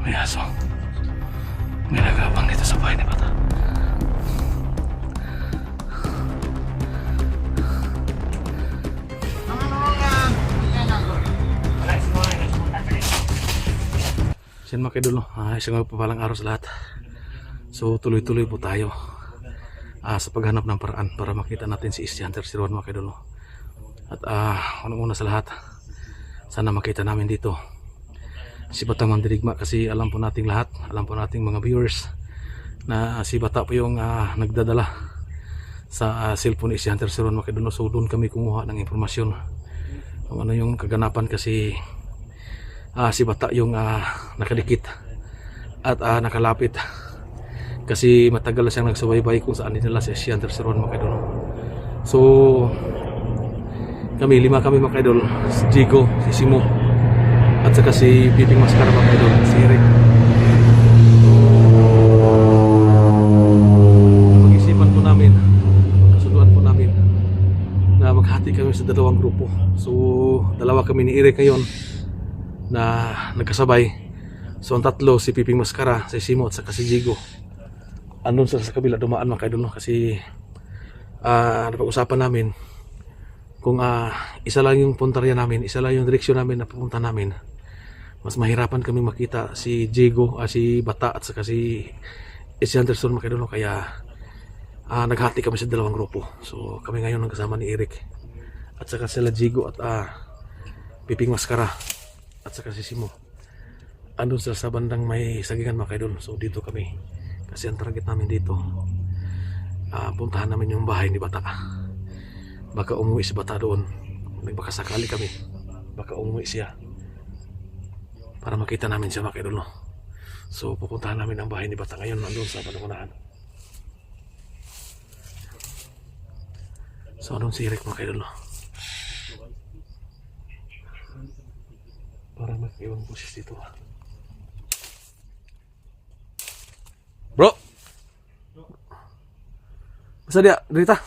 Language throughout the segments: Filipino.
May aso. May nagabang dito sa bahay ni Bata. Yan mga kaidol, isang magpapalang araw sa lahat. So tuloy-tuloy po tayo sa paghanap ng paraan para makita natin si Easy Hunter 01 mga kaidol. At unang-una sa lahat, sana makita namin dito si Batang Mandirigma, kasi alam po nating lahat, alam po nating mga viewers na si Bata po yung nagdadala sa cellphone ni Easy Hunter 01 mga kaidol. So doon kami kumuha ng impormasyon kung ano yung kaganapan, kasi si Bata yung nakadikit at nakalapit, kasi matagal na siyang nagsubaybay kung saan nila si Easy Hunter 01 mga kaidol. So kami, 5 kami mga kaidol, si Jigo, si Simo, at saka si Piping Mascara mga kaidol, si Eric. Pag-isipan po namin, kasunduan po namin na maghati kami sa dalawang grupo. So dalawa kami ni Eric ngayon na nagkasabay. So ang tatlo, si Piping Mascara, si Simo, at saka si Jigo, andun sa kabila dumaan mga kaidol, kasi napag-usapan namin kung isa lang yung puntarya namin, isa lang yung direksyon namin na pupunta namin, mas mahirapan kami makita si Jigo, si Bata, at saka si Easy Hunter 01 mga kaidol. Kaya naghati kami sa dalawang grupo. So kami ngayon ang kasama ni Eric, at saka sila Jigo at Piping Mascara, at saka si Simo, andun sila sa bandang may sagingan mga kaidol. So dito kami, kasi ang target namin dito, puntahan namin yung bahay ni Bata. Baka umuwi si Bata doon, nagbakasakali kami, baka umuwi siya para makita namin siya mga kaidol. So pupuntahan namin ang bahay ni Bata ngayon, andun sa panukunahan. So andun si Eric mga kaidol, para mag-iwang busis dito. Bro! Basta dia, derita.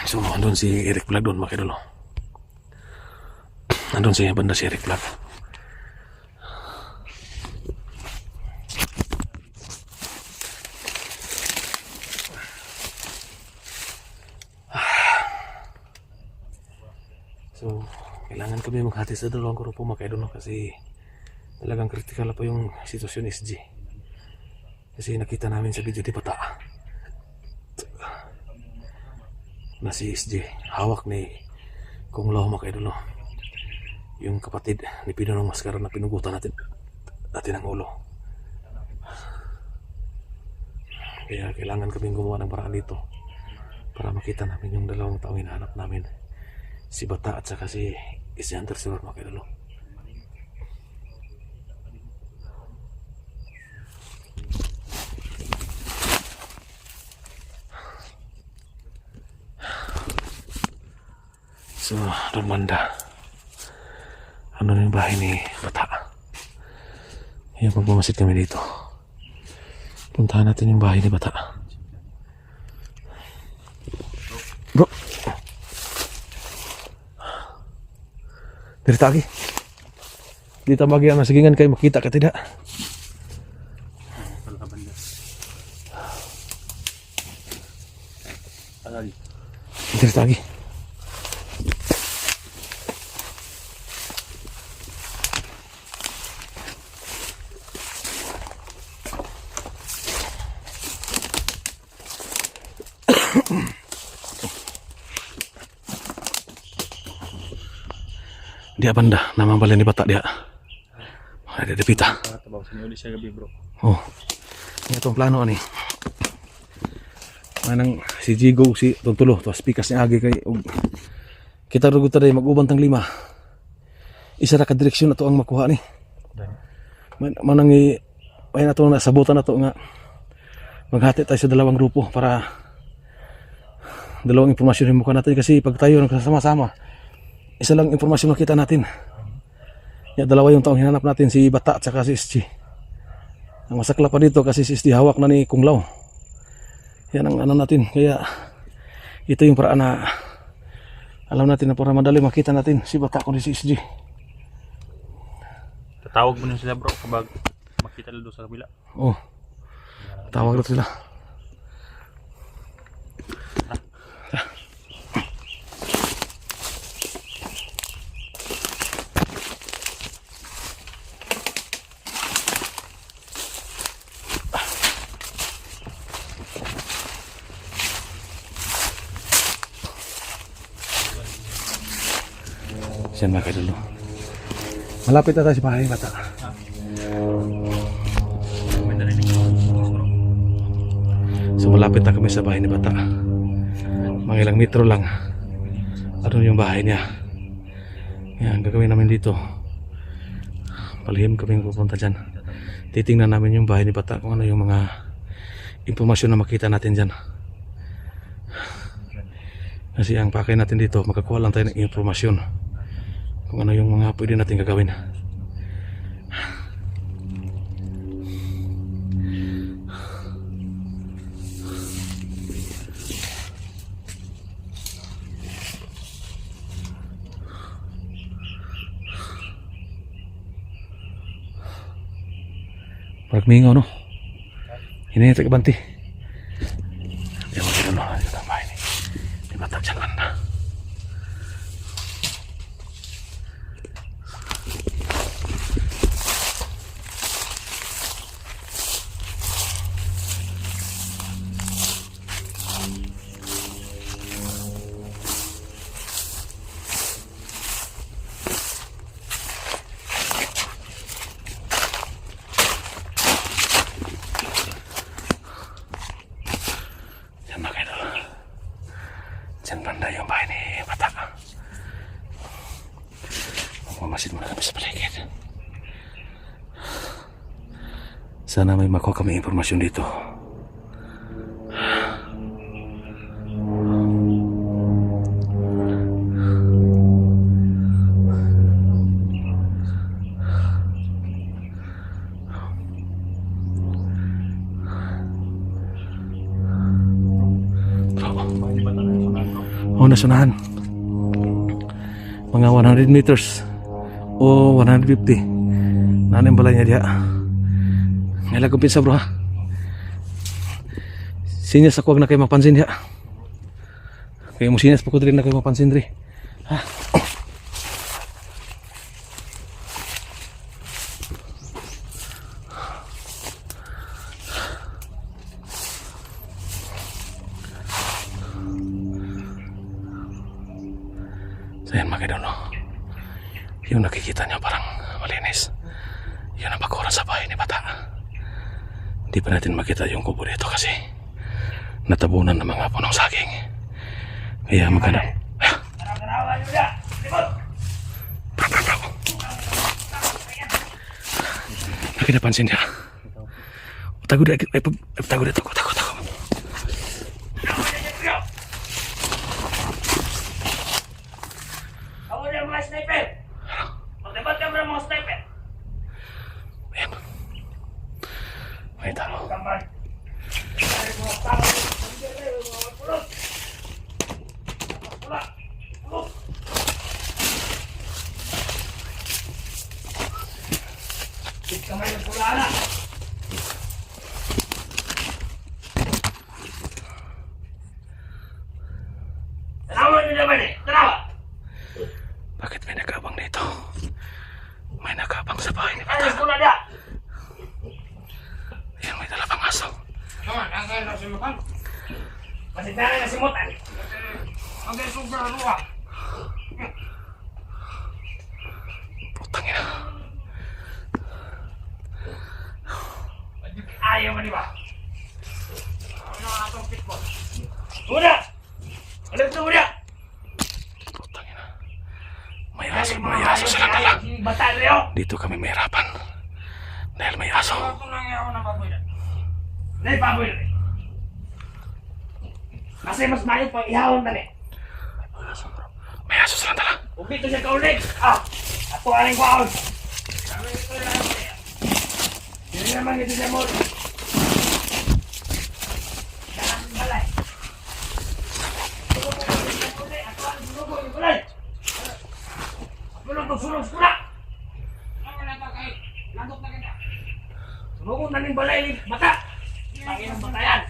So andun si Eric Vlog doon mga kaidol. Andun si banda si Eric Vlog. So kailangan kami maghati sa dalawang grupo mga kaidol, kasi talagang kritikal na po yung sitwasyon ni SG. Kasi nakita namin sa video di Bata na si SG hawak ni Kung Lao mga kaidol, yung kapatid ni Pinonong Mascara na pinugutan natin ang ulo. Kaya kailangan kaming gumawa ng paraan dito para makita namin yung dalawang taong hinahanap namin, si Bata at saka si Easy Hunter 01 mga kaidol. So doon banda, ano yung bahay ni Bata. Yung pagmamasid kami dito, puntahan natin yung bahay ni Bata. Bro, dito lagi. Dito bagi ang nasagingan kayo, makita ka tidak? Dito lagi. Dia banda, nama balen ni Bata dia. Ada di pita. Tabaw sa uli siya gabi bro. Oh. Ini itong plano ni. Manang si Jigo, si Tontulo, to pikas ni agi kay kita rugo taday mag-uban tang 5. Isa ra ka direksyon ato ang makuha ni. Manang ay nato na sabutan nato nga maghati tayo sa dalawang grupo para dalawang impormasyon yung mukha natin, kasi pag tayo nagsasama-sama, isa lang impormasyon makita natin. Dalawa yung taong hinanap natin, si Bata at saka si SG. Ang masakla pa dito kasi si SG hawak na ni Kung Lao. Yan ang ano natin. Kaya ito yung paraan na Alam natin na para madali makita natin si bata ko ni si SG. Tatawag mo na sila bro kapag makita nila doon sa kabila. Oh. Tawag na sila. Siyan mga kaidol. Malapit na tayo sa bahay bata. May narinig ko bro. So malapit na kami sa bahay ni bata. Mga ilang metro lang. Ano yung bahay niya. Yan, gagawin namin dito. Palihim kami pupunta dyan. Titingnan namin yung bahay ni bata kung ano yung mga impormasyon na makita natin dyan. Kasi ang pakay natin dito, makakuha lang tayo ng impormasyon kung ano yung mga pwede natin gagawin. Parang mingaw no? Ini yung tagabanti. Diyan mo dito no? Dito ang bahay ni. Di ba dyan banda? Diyan banda yung bahay ni bata. Mamasid muna kami sa paligid. Sana may makuha kami impormasyon dito. O nasunahan mga 100 meters o 150 nanin balay niya diha ngayon kumpisa bro ha sinyas ako wag na kayo mapansin diha kaya mo sinyas pa ko din na kayo mapansin diri ha. So yan mga kaidol, no? Yung nakikita nyo parang malinis. Yun ang bakuran sa bahay ni bata. Hindi pa natin makita yung kubo dito kasi natabunan ng mga punong saging. Kaya maganda. Bravo. Nakinapansin niya. Tago dito. Mga sniper! Magdabat ka mo ng mga sniper! Ayan. May tao. Kamay ng pula na! Tanawa nyo naman eh! Tanawa! Bakit may nakabang dito? May nakabang sa bahay ni bata. Ayos ko na dia! Ayan, may dala pang aso. Naman, ang kaya na simutan. Kasi dala na simutan. Ang kaya sobra ruwa. Putang ina. Ayaw man diba? Ano ang atong pitball? Una! Alam ito muna! Putang ina. May aso sila dala. Bata rin ako! Dito kami may hirapan. Dahil may aso. Ito lang ako ng baboy na. Dahil baboy na rin. Kasi mas mayo pang ihawon na rin. May aso sila dala. Huwag dito siya kaulig! Ah! Ato aling kwaon! Kami ito na lang siya. Hindi naman ito siya mo. Dahan balay. Ato aling sinugo, Sunog pula! Wala ka kay. Landok na kita. Sunugon na ning balay ni bata. Pangin ang batayan.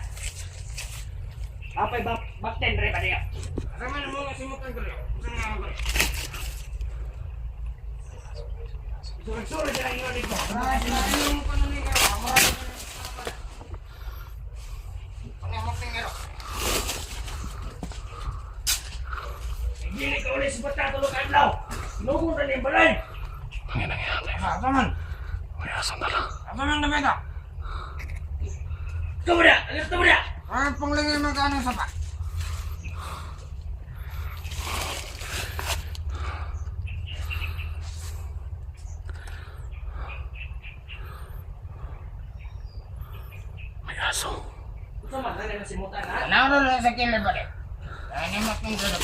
Apay bakten re pa diya. Raman mo nga simutan ko. Sunog-sunog na ingon dito. Sinayon mo pa na ni ka. Hindi ka ulit si bata tulog adlaw. Sunugon na ning balay. Ang nangyari. Asaman. May aso na lang. Asaman na beta. Tumura! Agad tumura! Ay, panglingin mo ka ng sapa. May aso. Ito man, nalala si Mutan ha? Naroon lang sa kilid ba rin? Ano yung matong galap?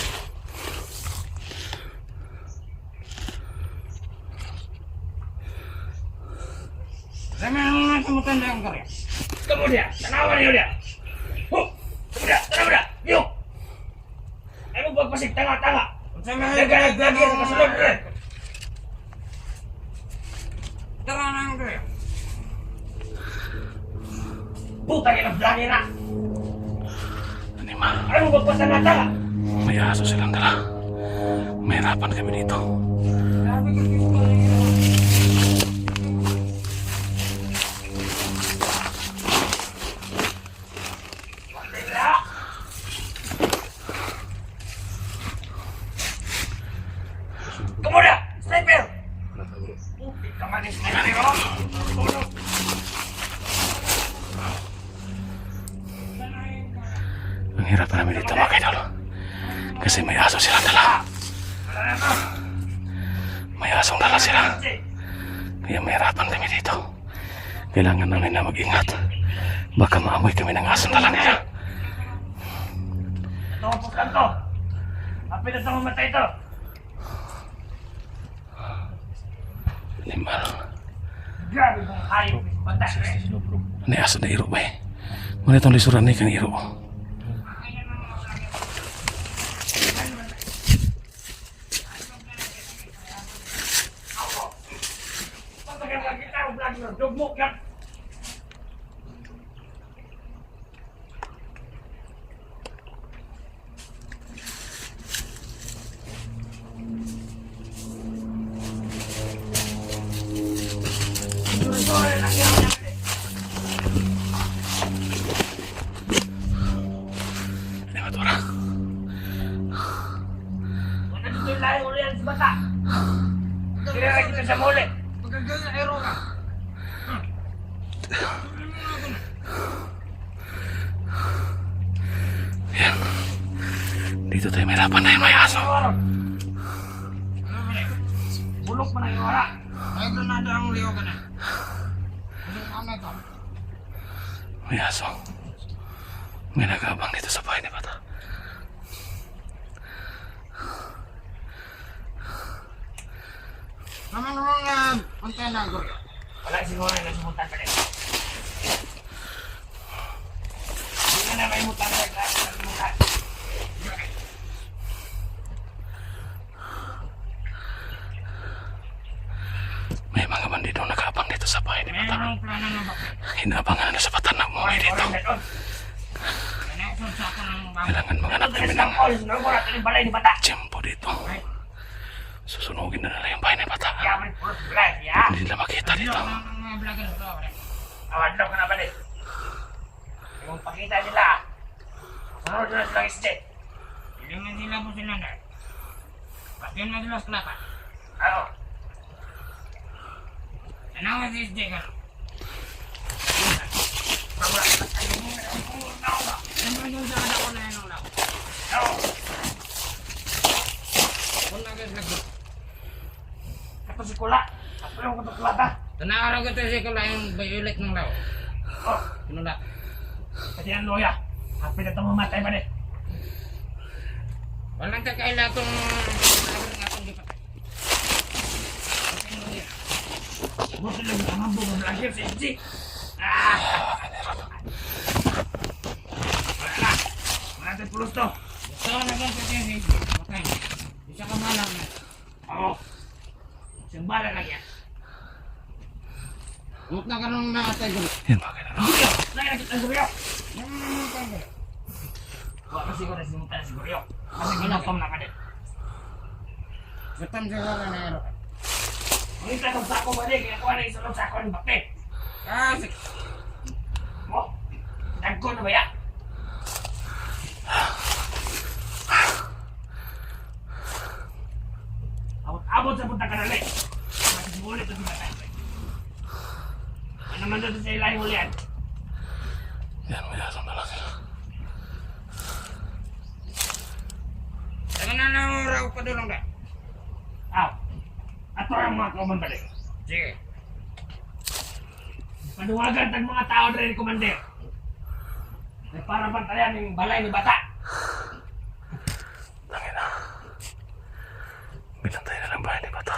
Sama ang nasa Mutan na yung karya. Kamu dia, tanawan niyo dia. Tanaw dia, yuk. Ay mo pagpasig tanga-tanga. Daga sa kasunod rin. Tara na yung karya. Puta ka ng vlogger na. Animal. Ay mo pagpasanga-tanga. May aso silang dala. Mahirapan kami dito. Grabe ka dito. Kemudian, sniper. Kemana sniper? Ang hirap namin dito mga kaidol. Kasi may aso silang dala. May asong dala sila. Kaya mahirapan kami dito. Kailangan namin na mag-ingat. Baka maamoy kami ng asong dala nila. Ito po kanto. Apil na itong mamatay ito. Animal. Grabe mong hayop. Bata. Ano aso na iro ba eh? Muna itong lisuran na ikang iro. Dugmok yan. Ano ba tora? Wala dito yung layo ulit yan si bata. Kaya kita sa muli. Pagkagaya aero ka. Yan. Dito tayo mahirapan na yung may aso. Bulok pa na yung wala. Ay, granada ang liyo ka na. Ano ito? May aso. May nag-aabang dito sa bahay ni Bata. Naman naman antena ko. Wala siguro na sumutan pa rin. Hindi ka na may mutan sa klase ng mutan. May mga bandido nag-aabang dito sa bahay ni Bata. Merong plano na ba? Hinaabangan na sa Bata na umuwi dito. Kailangan maghanap kami ng tiyempo dito. Susunugin na nila yung bahay ni Bata. Hindi nila makita dito. Awadlaw ka na ba din? Yung pakita nila. Sunod na silang isde. Hilingan nila po sila na. Pagyan na sila sa lapat. Ano? Tanawa si isde ka. Ano yung sa anak ko na yan ang law? Ano? Kung nagaglag. Ito si Kula. Ako yung katukulata. Tanawaraw ko ito si Kula yung violet ng law. Oh, pinula. Pati ang loya. Happy na itong mamatay ba din? Walang kakaila itong nagaglag nga itong gipatay. Pati ang loya. Buti lang ang hambo ng vlogger si Itzy. Wala na. Manatay pulos to. Gusto ko na ganito si Itzy. Matay. Isa ka malang na. Oo. Bala lang yan. Huwag na ka nung nakatay ko. Yan mga idol. Guryo! Nakakit ang guryo! Huwag kasi ko na simutan na si guryo. Kasi ginapam na ka din. Gutom siguro na yun. Ang itang sako ba din? Kaya kuha na isang sako ng bakit. Sige. Mo? Dagko na ba yan? Abot sa punta ka na rin. Mas bulit ito na tayo. Ano man doon sa ilahin ulian? Yan, may asam na lang sila. Saka na lang raw pa doon lang. Aw. Ato ang mga kauman balik. Sige. Panuwagan tag mga tao na rin, Commander. Ay para bantayan yung balay ni Bata. Tangin na. Bilantay na lang bahay ni Bata.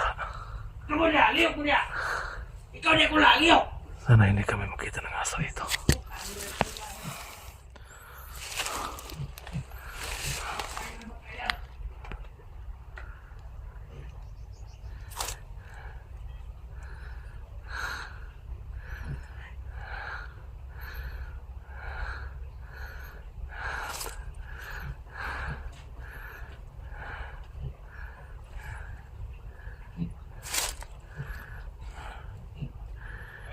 Kamu niya, liyok mo niya. Ikaw niya kula, liyok. Sana hindi kami makita ng aso dito.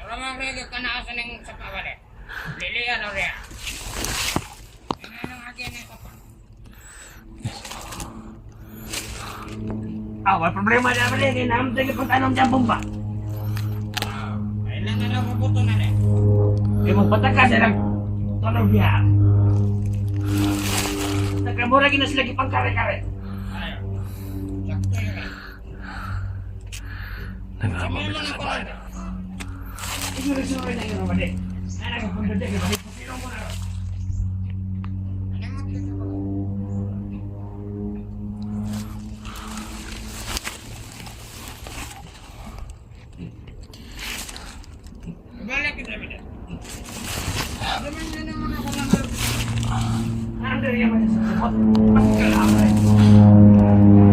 Wala mga regyo ka na asan yung sapa ba rin? Liliyan o rin. Ano yung agyan yung sapa? Wala problema niya ba rin. Nahamtay ka pagtanong dyan bomba. Ay lang na lang mabuto na rin. Eh magpata ka siya ng tunog niya. Nagkamura na sila kipang kare-kare. Ayaw. Sakto yun eh. Nag-aamang Sabihin dito lang sa ako bahay. lang. Isuri-suri na yun ba rin. Ay nagkapunta dyan. Sino mo na rin? Ano mo dito ba? Balik kita ba rin? Naman na naman ako lang. Nandun yan ba sa simot? Mas kalaman.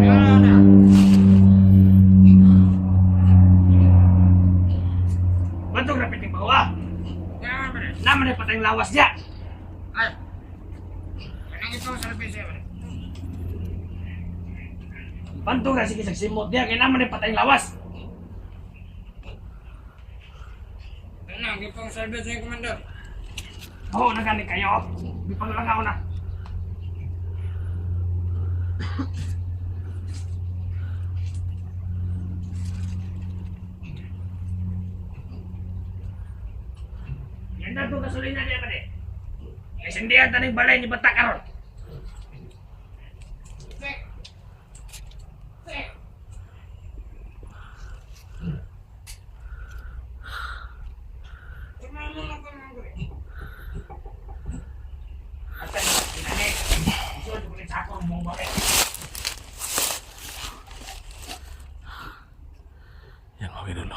Ayaw na. Bantog na piting bawa. Ayaw ba rin? Naman ay patayong lawas niya. Ay. Anong ito sa PC ba rin? Bantog na sige sa simot niya. Kaya naman ay patayong lawas. Ano, gipang service yung commander. Oo, nagaling kayo. Di panglangaw na. Yan na itong gasolina niya ba di? Isindihan tanig balay ni Bata karon. Sek. Sek. Kumama lang ka mga gawin. At tayo, pinanay. Isunod ko rin sa ako ng mong bakit. Yan mga idol.